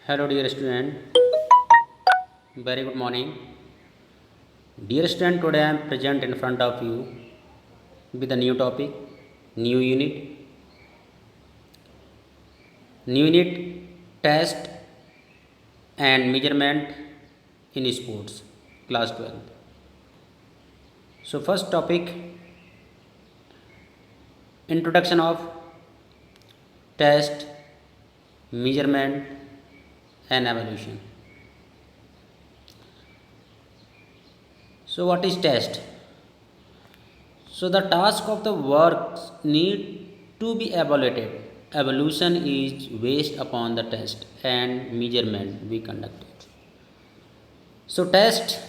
Hello, dear student. Very good morning. Dear student, today I am present in front of you with a new topic, new unit. New unit test and measurement in sports, class 12. So, first topic, introduction of test, measurement, and evaluation. So, what is test? So the task of the work need to be evaluated. Evaluation is based upon the test and measurement we conducted. So test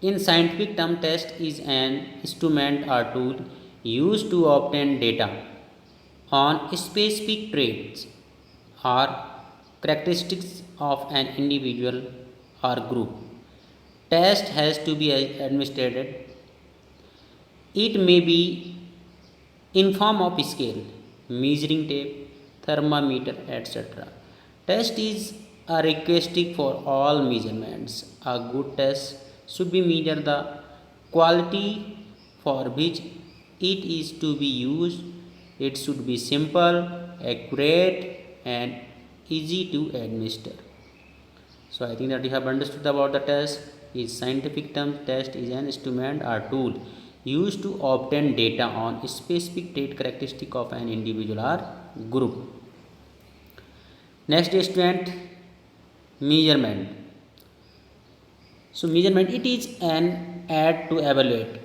in scientific term, test is an instrument or tool used to obtain data on specific traits or characteristics of an individual or group. Test has to be administered. It may be in form of scale, measuring tape, thermometer, etc. Test is a requesting for all measurements. A good test should be measure the quality for which it is to be used. It should be simple, accurate, and easy to administer. So I think that you have understood about the test. Is scientific term, test is an instrument or tool used to obtain data on specific trait characteristic of an individual or group. Next student, measurement. So measurement, it is an aid to evaluate.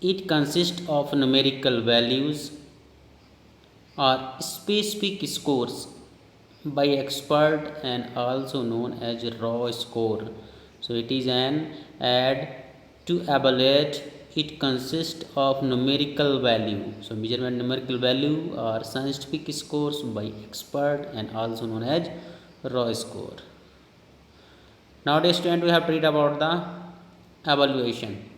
It consists of numerical values or specific scores by expert and also known as raw score. So it is an aid to evaluate. It consists of numerical value. So measurement numerical value are scientific scores by expert and also known as raw score. Nowadays student, we have to read about the evaluation.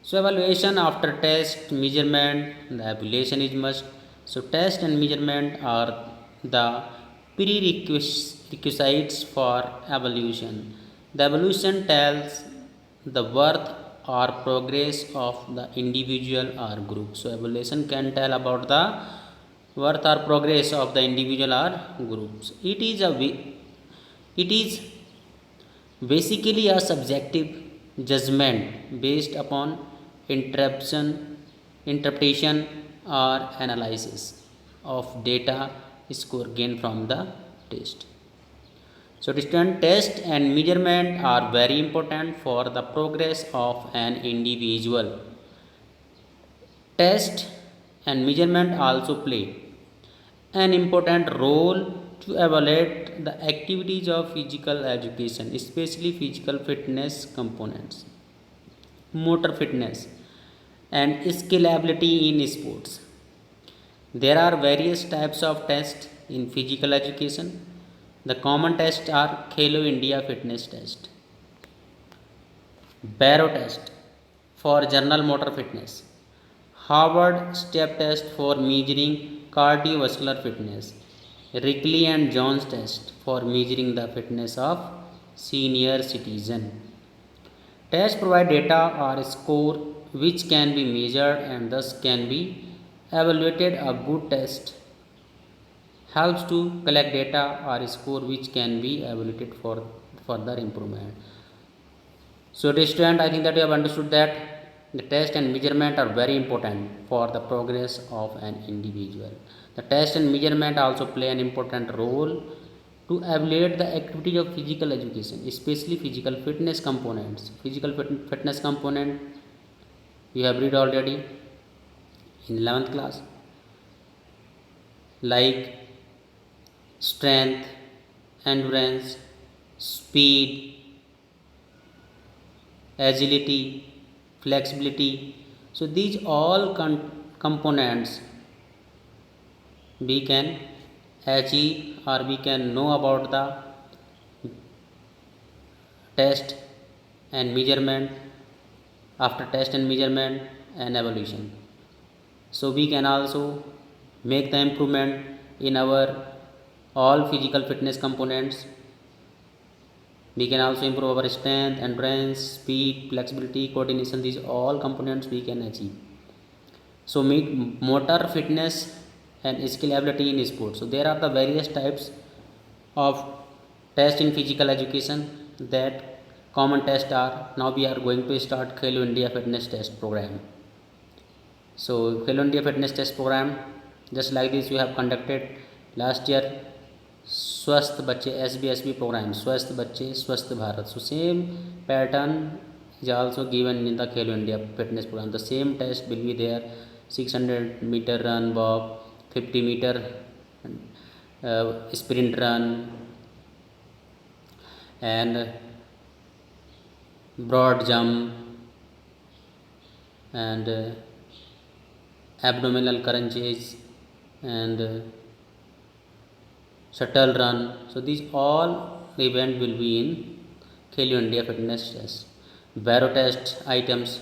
So evaluation after test, measurement, the evaluation is must. So test and measurement are the prerequisites for evaluation. The evaluation tells the worth or progress of the individual or group. So evaluation can tell about the worth or progress of the individual or groups. It is basically a subjective judgment based upon interpretation or analysis of data score gained from the test. So distant test and measurement are very important for the progress of an individual. Test and measurement also play an important role to evaluate the activities of physical education, especially physical fitness components, motor fitness, and scalability in sports. There are various types of tests in physical education. The common tests are Khelo India Fitness Test, Barrow Test for general motor fitness, Harvard Step Test for measuring cardiovascular fitness, Rickley and Jones Test for measuring the fitness of senior citizen. Tests provide data or score which can be measured and thus can be evaluated. A good test helps to collect data or score which can be evaluated for further improvement. So dear student, I think that you have understood that the test and measurement are very important for the progress of an individual. The test and measurement also play an important role to evaluate the activity of physical education, especially physical fitness components. Physical fitness component we have read already in 11th class, like strength, endurance, speed, agility, flexibility. So these all components we can achieve or we can know about the test and measurement, after test and measurement and evaluation. So we can also make the improvement in our all physical fitness components. We can also improve our strength, endurance, speed, flexibility, coordination. These all components we can achieve. So meet motor fitness and skill ability in sports. So there are the various types of tests in physical education. That common tests are, now we are going to start Khelo India fitness test program. So Khelo India fitness test program, just like this we have conducted last year स्वस्थ बच्चे SBSB program, स्वस्थ बच्चे स्वस्थ Bharat. So same pattern is also given in the Khelo India fitness program. The same test will be there: 600-meter run, walk, 50-meter sprint run, and broad jump, and abdominal crunches, and shuttle run. So these all event will be in Khelo India fitness test. Barrow test items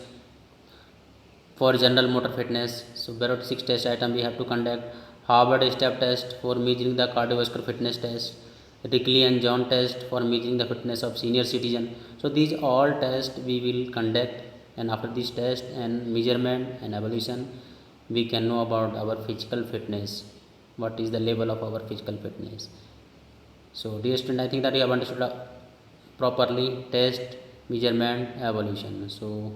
for general motor fitness. So Barrow 6 test item we have to conduct. Harvard step test for measuring the cardiovascular fitness test. Rickley and John test for measuring the fitness of senior citizen. So these all tests we will conduct, and after this test and measurement and evaluation, we can know about our physical fitness, what is the level of our physical fitness. So dear student, I think that you have understood properly test, measurement, evaluation. So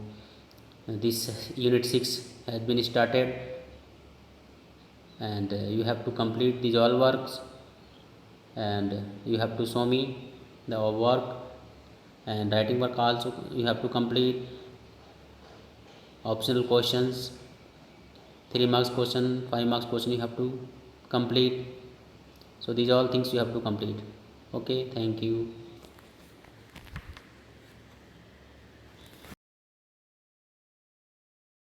this unit 6 has been started, and you have to complete these all works, and you have to show me the work, and writing work also you have to complete. Optional questions, 3 marks question, 5 marks question you have to complete. So these all things you have to complete. Okay, thank you.